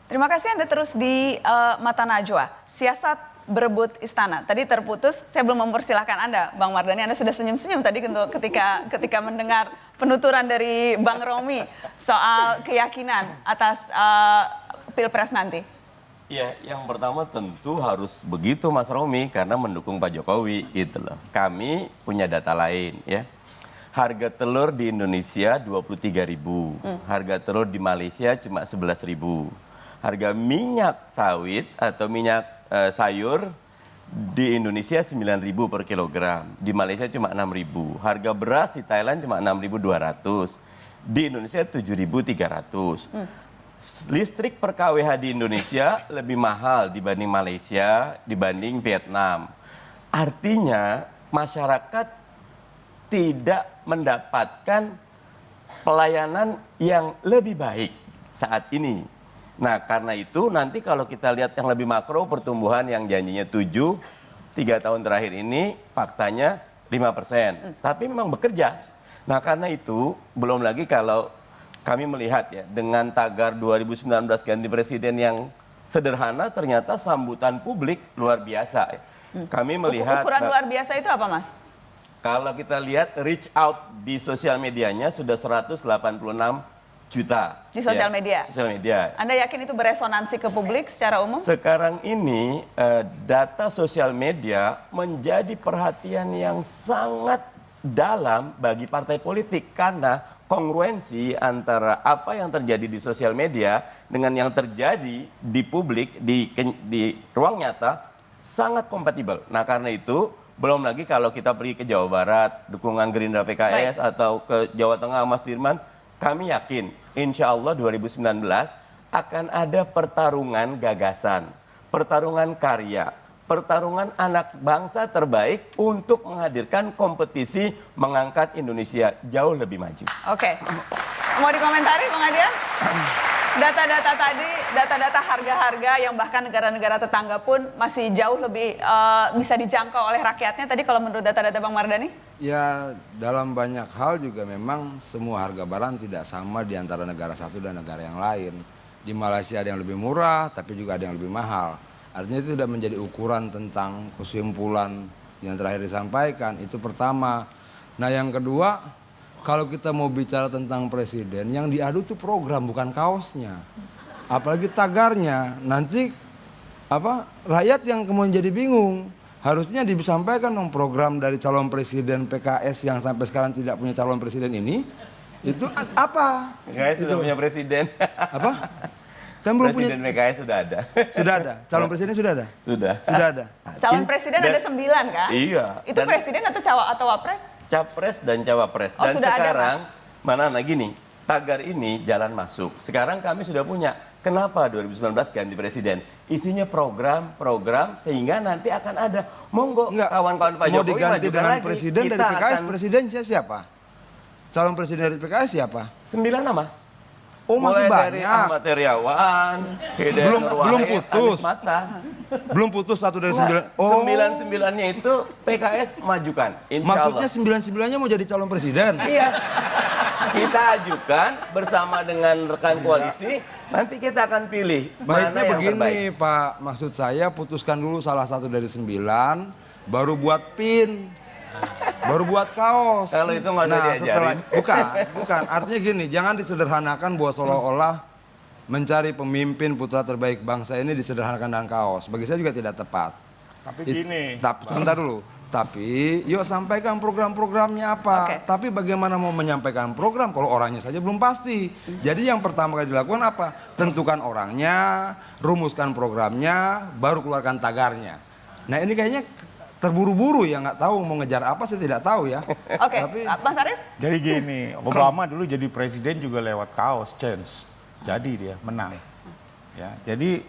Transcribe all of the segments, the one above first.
Terima kasih Anda terus di Mata Najwa. Siasat berebut istana. Tadi terputus, saya belum mempersilahkan Anda, Bang Mardhani. Anda sudah senyum-senyum tadi ketika mendengar penuturan dari Bang Romi soal keyakinan atas Pilpres nanti. Ya, yang pertama tentu harus begitu Mas Romi karena mendukung Pak Jokowi gitu loh. Kami punya data lain ya. Harga telur di Indonesia 23.000. Harga telur di Malaysia cuma 11.000. Harga minyak sawit atau minyak sayur di Indonesia 9.000 per kilogram. Di Malaysia cuma 6.000. Harga beras di Thailand cuma 6.200. Di Indonesia 7.300. Listrik per kWh di Indonesia lebih mahal dibanding Malaysia, dibanding Vietnam. Artinya masyarakat tidak mendapatkan pelayanan yang lebih baik saat ini. Nah karena itu nanti kalau kita lihat yang lebih makro pertumbuhan yang janjinya 7, 3 tahun terakhir ini faktanya 5%. Tapi memang bekerja. Nah karena itu belum lagi kalau kami melihat ya dengan tagar 2019 ganti presiden yang sederhana ternyata sambutan publik luar biasa. Kami melihat ukuran luar biasa itu apa Mas? Kalau kita lihat reach out di sosial medianya sudah 186 juta. Di sosial media? Sosial media. Anda yakin itu beresonansi ke publik secara umum? Sekarang ini data sosial media menjadi perhatian yang sangat dalam bagi partai politik. Karena kongruensi antara apa yang terjadi di sosial media dengan yang terjadi di publik, di ruang nyata sangat kompatibel. Nah karena itu belum lagi kalau kita pergi ke Jawa Barat, dukungan Gerindra PKS atau ke Jawa Tengah Mas Dirman, kami yakin insya Allah 2019 akan ada pertarungan gagasan, pertarungan karya, pertarungan anak bangsa terbaik untuk menghadirkan kompetisi mengangkat Indonesia jauh lebih maju. Oke, mau dikomentari Bang Adian? Data-data tadi, data-data harga-harga yang bahkan negara-negara tetangga pun masih jauh lebih bisa dijangkau oleh rakyatnya. Tadi kalau menurut data-data Bang Mardhani? Ya, dalam banyak hal juga memang semua harga barang tidak sama di antara negara satu dan negara yang lain. Di Malaysia ada yang lebih murah, tapi juga ada yang lebih mahal. Artinya itu tidak menjadi ukuran tentang kesimpulan yang terakhir disampaikan. Itu pertama. Nah yang kedua, kalau kita mau bicara tentang presiden, yang diadu itu program bukan kaosnya. Apalagi tagarnya. Nanti rakyat yang kemudian jadi bingung. Harusnya disampaikan dong program dari calon presiden PKS yang sampai sekarang tidak punya calon presiden ini. Itu apa? PKS sudah punya presiden. Apa? Kan belum presiden punya. PKS sudah ada. Sudah ada? Calon presiden sudah ada? Sudah. Sudah ada? Calon presiden ada 9 kan? Iya. Itu presiden atau wapres? Capres dan cawapres. Oh, Dan sudah sekarang, ada, mana lagi nih, tagar ini jalan masuk. Sekarang kami sudah punya. Kenapa 2019 ganti presiden? Isinya program sehingga nanti akan ada. Monggo kawan-kawan Pak Jokowi mau diganti dengan lagi. presiden dari PKS, presidennya siapa? Calon presiden dari PKS siapa? 9 nama. Oh masih Mulai dari banyak. Ahmad Heriawan, Hidayat Nur Wahid, belum putus. Anies Mata. Belum putus 1 dari 9. Oh. 9-9-nya itu PKS majukan. Insya Maksudnya Allah. 9-9-nya mau jadi calon presiden? Iya. Kita ajukan bersama dengan rekan koalisi, nanti kita akan pilih Baiknya mana yang begini terbaik. Pak, maksud saya putuskan dulu salah satu dari 9, baru buat pin. Baru buat kaos. Kalau itu nggak usah diajarin. Bukan. Artinya gini, jangan disederhanakan buat seolah-olah mencari pemimpin putra terbaik bangsa ini disederhanakan dengan kaos. Bagi saya juga tidak tepat. Tapi gini. Sebentar dulu. Tapi yuk sampaikan program-programnya apa. Oke. Tapi bagaimana mau menyampaikan program kalau orangnya saja belum pasti. Jadi yang pertama kali dilakukan apa? Tentukan orangnya, rumuskan programnya, baru keluarkan tagarnya. Nah ini kayaknya terburu-buru ya, nggak tahu mau ngejar apa saya tidak tahu ya. Oke, Mas Arief? Jadi gini, Obama dulu jadi presiden juga lewat kaos, chance. Jadi dia menang. Ya, jadi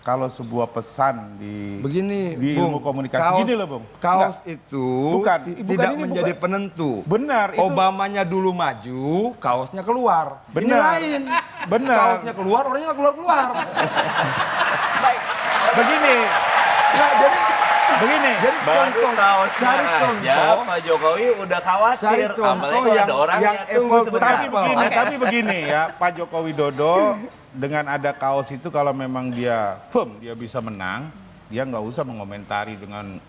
kalau sebuah pesan di Begini, di Bung, ilmu komunikasi kaos, gini loh, Bung. Kaos Enggak. itu Bukan, tidak ini menjadi bukan. penentu. Benar, itu Obamanya dulu maju, kaosnya keluar. Ini Benar. lain. Benar. Kaosnya keluar, orangnya nggak keluar-keluar. Baik. begini. Nah, jadi Begini, Baru kaos cari contoh. Pak Jokowi udah khawatir. Cari contoh Apalagi kalau yang- ada orang yang yang tunggu Apple sebentar. tapi begini ya, Pak Joko Widodo dengan ada kaos itu kalau memang dia firm, dia bisa menang, dia nggak usah mengomentari dengan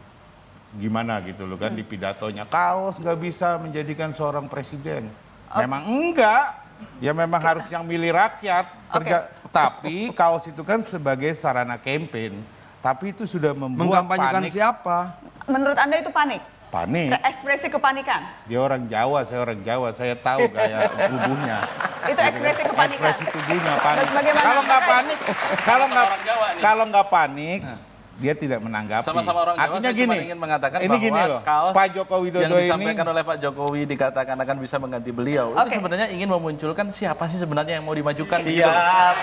gimana gitu loh kan di pidatonya. Kaos nggak bisa menjadikan seorang presiden. Memang enggak. Ya memang harus yang milih rakyat. Tapi kaos itu kan sebagai sarana campaign. Tapi itu sudah membuat Mengkampanyekan panik. siapa? Menurut Anda itu panik? Panik. Ekspresi kepanikan? Dia orang Jawa, saya orang Jawa. Saya tahu gaya tubuhnya. Itu ekspresi kepanikan? Ekspresi tubuhnya panik. Bagaimana? Kalau nggak panik, Jawa nih. kalau nggak panik, dia tidak menanggapi. Sama-sama orang Jawa, Artinya saya gini, cuma ingin mengatakan ini bahwa gini loh, kaos Pak Joko Widodo yang disampaikan ini oleh Pak Jokowi dikatakan akan bisa mengganti beliau, Oke. itu sebenarnya ingin memunculkan siapa sih sebenarnya yang mau dimajukan gitu. Siap.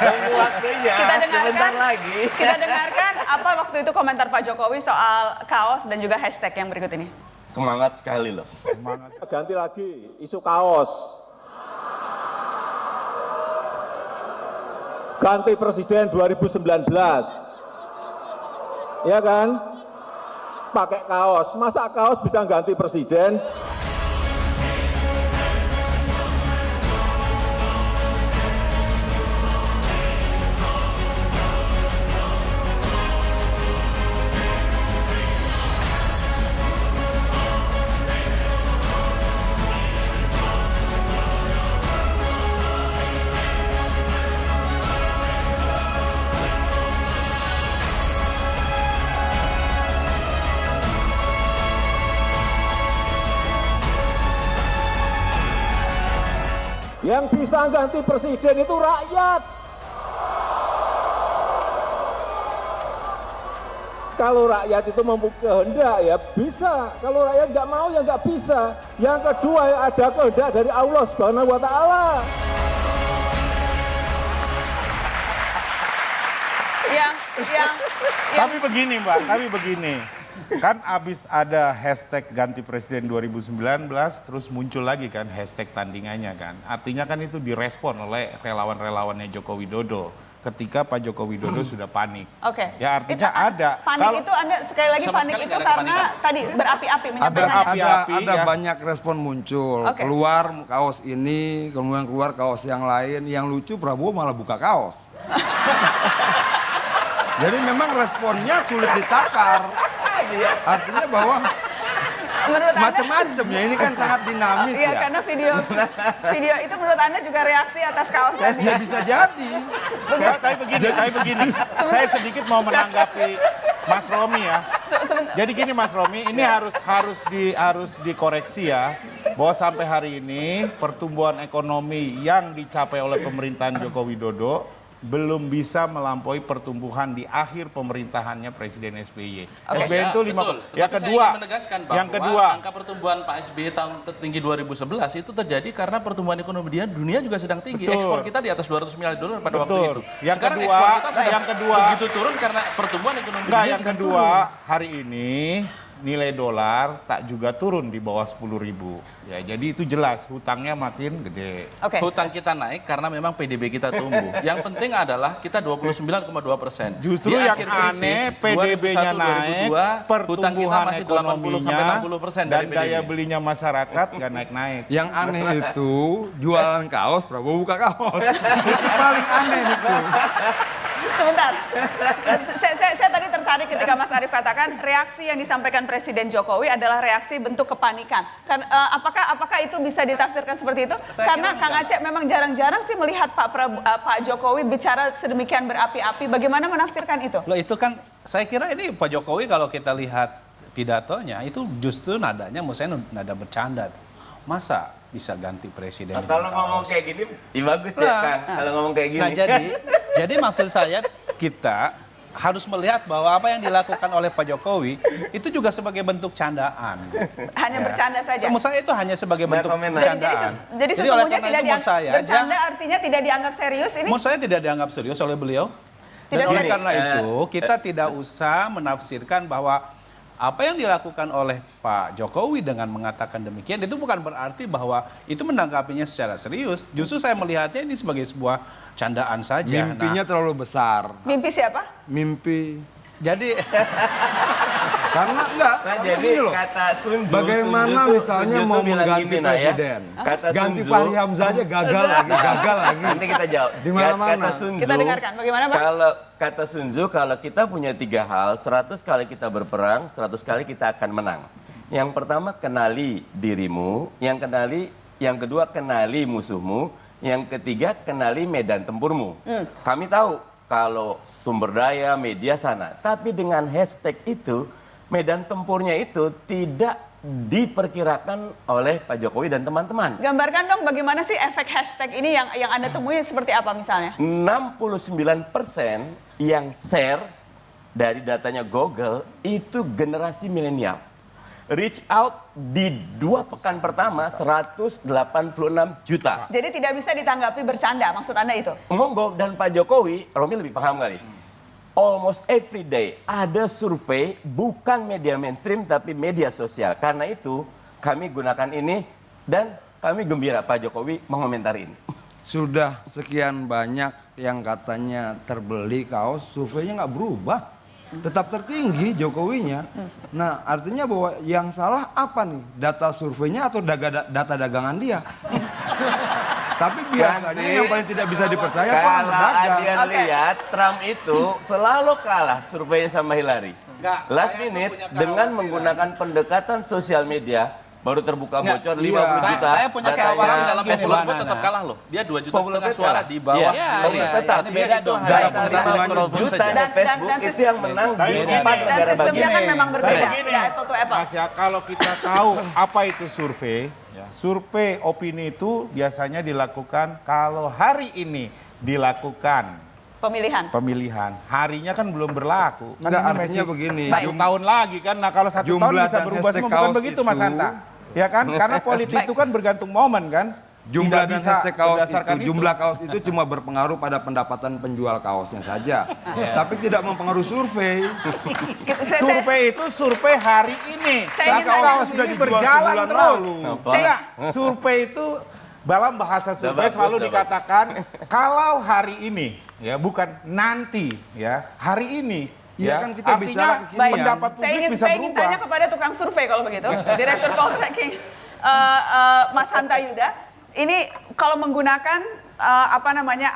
Tunggu waktunya. Kita dengarkan. Sebentar lagi. Kita dengarkan apa waktu itu komentar Pak Jokowi soal kaos dan juga hashtag yang berikut ini. Semangat sekali loh. Ganti lagi isu kaos. Ganti presiden 2019. Ya kan? Pakai kaos. Masa kaos bisa ganti presiden? Yang bisa ganti presiden itu rakyat. Kalau rakyat itu mempunyai kehendak ya bisa. Kalau rakyat nggak mau ya nggak bisa. Yang kedua ya ada kehendak dari Allah Subhanahu wa Ta'ala. Yang Tapi begini Mbak, tapi begini. Kan abis ada hashtag ganti presiden 2019, terus muncul lagi kan hashtag tandingannya kan. Artinya kan itu direspon oleh relawan-relawannya Joko Widodo ketika Pak Joko Widodo sudah panik. Oke. Ya artinya Itu, ada. Panik Kalau- itu Anda sekali lagi Sama panik sekali itu nggak ada karena kepanikan. tadi berapi-api menyampaikannya. Berapi-api. Ada ya. banyak respon muncul. Oke. Keluar kaos ini, kemudian keluar kaos yang lain. Yang lucu Prabowo malah buka kaos. Jadi memang responnya sulit ditakar. Artinya bahwa Menurut Anda, macam-macam ya, ini kan sangat dinamis iya ya. karena video itu menurut Anda juga reaksi atas kaos tadi. Ya bisa jadi. Ya, tapi begini, saya sedikit mau menanggapi Mas Romi ya. Sebentar. Jadi gini Mas Romi, ini harus dikoreksi ya, bahwa sampai hari ini pertumbuhan ekonomi yang dicapai oleh pemerintahan Joko Widodo belum bisa melampaui pertumbuhan di akhir pemerintahannya Presiden SBY. Oke. SBY itu Ya, betul. yang Tetapi kedua, saya ingin menegaskan bahwa yang kedua, angka pertumbuhan Pak SBY tahun tertinggi 2011 itu terjadi karena pertumbuhan ekonomi dunia juga sedang tinggi. Betul. Ekspor kita di atas 200 miliar dolar pada waktu Betul. itu. Yang Sekarang kedua- ekspor kita sudah yang kedua- begitu turun karena pertumbuhan ekonomi enggak, dunia yang sedang kedua turun. hari ini nilai dolar tak juga turun di bawah 10.000. Ya, jadi itu jelas hutangnya makin gede. Oke. Hutang kita naik karena memang PDB kita tumbuh. Yang penting adalah kita 29,2%. Justru yang aneh PDB-nya naik, pertumbuhan ekonominya, 80-60% dan dari PDB. daya belinya masyarakat nggak naik-naik. Yang aneh itu jualan kaos, Prabowo buka kaos. Itu paling aneh itu. Sebentar. Saya tadi tertarik ketika Mas Arief katakan reaksi yang disampaikan Presiden Jokowi adalah reaksi bentuk kepanikan. Apakah itu bisa ditafsirkan seperti itu? Karena Kang Aceh memang jarang-jarang sih melihat Pak Jokowi bicara sedemikian berapi-api. Bagaimana menafsirkan itu? Loh itu kan saya kira ini Pak Jokowi kalau kita lihat pidatonya itu justru nadanya menurut saya nada bercanda tuh. Masa bisa ganti presiden? Nah, kalau dengan ngomong kaos? kayak gini, ya bagus ya Nah, Kang. Kalau ngomong kayak gini. Nah jadi maksud saya kita harus melihat bahwa apa yang dilakukan oleh Pak Jokowi itu juga sebagai bentuk candaan. Hanya bercanda saja. Menurut saya itu hanya sebagai Nggak bentuk komen lah. candaan. Jadi oleh sesungguhnya karena tidak itu menurut saya bercanda artinya tidak dianggap serius ini? menurut saya tidak dianggap serius oleh beliau. Tidak Dan oleh serius. karena itu kita tidak usah menafsirkan bahwa apa yang dilakukan oleh Pak Jokowi dengan mengatakan demikian itu bukan berarti bahwa itu menanggapinya secara serius. Justru saya melihatnya ini sebagai sebuah candaan saja. Mimpinya terlalu besar. Mimpi siapa? Mimpi Jadi Karena enggak, Nah, karena jadi gini loh. kata Sun Tzu, Bagaimana Sun Tzu misalnya tuh mau bilang mengganti gini, Nak, ya. presiden? Kata Sun Ganti Tzu, Fahri Hamzah aja gagal lagi. nanti kita jawab. Di mana-mana. Kata Sun Tzu, Kita dengarkan, bagaimana, Bang? Kalau kata Sun Tzu, kalau kita punya 3 hal, 100 kali kita berperang, 100 kali kita akan menang. Yang pertama, kenali dirimu. Yang kedua, kenali musuhmu. Yang ketiga, kenali medan tempurmu. Kami tahu kalau sumber daya, media sana. Tapi dengan hashtag itu, medan tempurnya itu tidak diperkirakan oleh Pak Jokowi dan teman-teman. Gambarkan dong bagaimana sih efek hashtag ini yang Anda temui seperti apa misalnya? 69% yang share dari datanya Google itu generasi milenial. Reach out di 2 pekan pertama 186 juta. Jadi tidak bisa ditanggapi bercanda, maksud Anda itu? Monggo, dan Pak Jokowi, Romi lebih paham kali. Almost every day ada survei, bukan media mainstream tapi media sosial. Karena itu kami gunakan ini dan kami gembira Pak Jokowi mengomentari ini. Sudah sekian banyak yang katanya terbeli kaos, surveinya nggak berubah. Tetap tertinggi Jokowinya. Nah, artinya bahwa yang salah apa nih? Data surveinya atau data dagangan dia? Tapi biasanya Nanti, yang paling tidak bisa dipercaya orang kalau berdagang. Adian Oke. lihat, Trump itu selalu kalah surveinya sama Hillary. Enggak, Last saya tuh minute punya dengan kekhawatiran. menggunakan pendekatan sosial media baru terbuka bocor 50 iya. juta. Saya punya datanya. kekhawatiran Dalam Gini, popular Mbak vote tetap Nana. kalah loh. Dia 2,5 juta Popular vote suara kalah. di bawah. Iya, Hillary. iya, tetap ini beda dong. Cara Cara penghitungan penghitungannya juta saja. di Facebook Dan itu yang menang Tapi di gini, 4 Dan negara sistemnya bagian. kan memang berbeda, Begini, tidak apple to apple. Mas ya, kalau kita tahu apa itu survei, survei opini itu biasanya dilakukan kalau hari ini dilakukan Pemilihan. harinya kan belum berlaku. Kan Enggak, ini artinya masih begini. 1 tahun lagi kan. Nah kalau 1 tahun Jumlah bisa dan berubah hashtag semua, bukan kaos begitu Mas itu- Hanta. Ya kan, karena politik itu kan bergantung momen kan. Jumlah Tidak dan bisa hashtag kaos berdasarkan itu, jumlah kaos itu cuma berpengaruh pada pendapatan penjual kaosnya saja. Tapi tidak mempengaruhi survei. Survei itu survei hari ini. Saya Nah, ingin kalau tanya. sudah ini dijual berjalan sebulan terus. lalu. Enggak, survei itu dalam bahasa survei bagus, selalu udah dikatakan kalau hari ini ya bukan nanti ya, hari ini. Iya Ya, kan kita artinya bicara kekinian. pendapat Saya publik ingin, bisa saya ingin berubah. tanya kepada tukang survei kalau begitu, Direktur Poll Tracking, Mas Hanta Yuda. Ini kalau menggunakan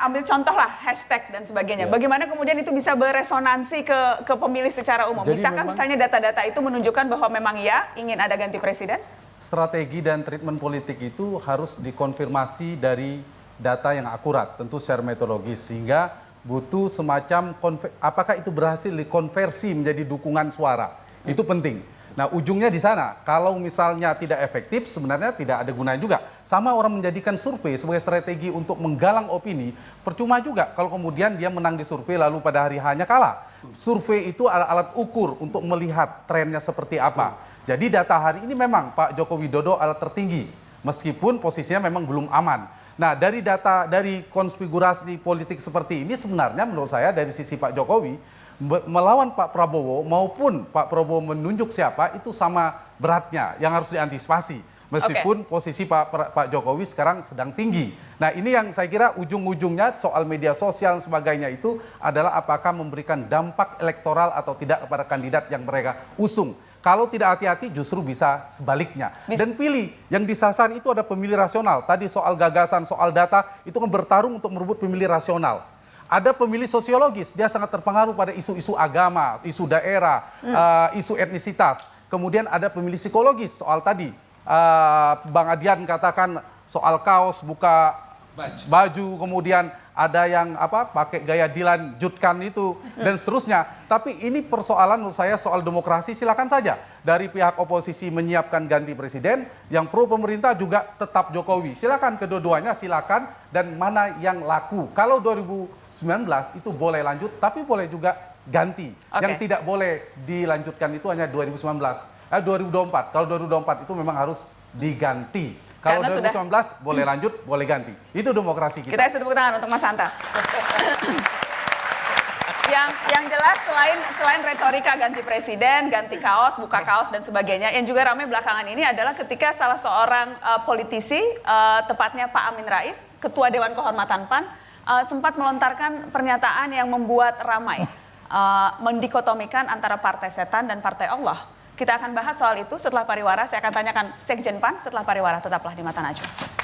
ambil contoh lah hashtag dan sebagainya. Bagaimana kemudian itu bisa beresonansi ke pemilih secara umum? Jadi Bisakah memang- misalnya data-data itu menunjukkan bahwa memang ya ingin ada ganti presiden? Strategi dan treatment politik itu harus dikonfirmasi dari data yang akurat, tentu secara metodologis, sehingga butuh semacam apakah itu berhasil dikonversi menjadi dukungan suara. Itu penting. Nah, ujungnya di sana. Kalau misalnya tidak efektif, sebenarnya tidak ada gunanya juga. Sama orang menjadikan survei sebagai strategi untuk menggalang opini, percuma juga kalau kemudian dia menang di survei lalu pada hari hanya kalah. Survei itu adalah alat ukur untuk melihat trennya seperti apa. Jadi data hari ini memang Pak Joko Widodo alat tertinggi, meskipun posisinya memang belum aman. Nah, dari data, dari konfigurasi politik seperti ini sebenarnya menurut saya dari sisi Pak Jokowi, melawan Pak Prabowo maupun Pak Prabowo menunjuk siapa itu sama beratnya yang harus diantisipasi. Meskipun posisi Pak Jokowi sekarang sedang tinggi. Nah, ini yang saya kira ujung-ujungnya soal media sosial dan sebagainya itu adalah apakah memberikan dampak elektoral atau tidak kepada kandidat yang mereka usung. Kalau tidak hati-hati justru bisa sebaliknya. Dan pilih, yang disasar itu ada pemilih rasional. Tadi soal gagasan, soal data, itu kan bertarung untuk merebut pemilih rasional. Ada pemilih sosiologis, dia sangat terpengaruh pada isu-isu agama, isu daerah, isu etnisitas. Kemudian ada pemilih psikologis, soal tadi. Bang Adian katakan soal kaos, buka baju, kemudian ada yang pakai gaya dilanjutkan itu dan seterusnya. Tapi ini persoalan menurut saya soal demokrasi, silakan saja dari pihak oposisi menyiapkan ganti presiden, yang pro pemerintah juga tetap Jokowi. Silakan kedua-duanya, silakan, dan mana yang laku. Kalau 2019 itu boleh lanjut, tapi boleh juga ganti. Yang tidak boleh dilanjutkan itu hanya 2024. Kalau 2024 itu memang harus diganti. Kalau Karena 2019 boleh lanjut, boleh ganti. Itu demokrasi kita. Kita tepuk tangan untuk Mas Hanta. Yang jelas selain retorika ganti presiden, ganti kaos, buka kaos dan sebagainya, yang juga ramai belakangan ini adalah ketika salah seorang politisi, tepatnya Pak Amin Rais, Ketua Dewan Kehormatan PAN, sempat melontarkan pernyataan yang membuat ramai. mendikotomikan antara partai setan dan partai Allah. Kita akan bahas soal itu setelah pariwara. Saya akan tanyakan Sekjen PAN setelah pariwara. Tetaplah di Mata Najwa.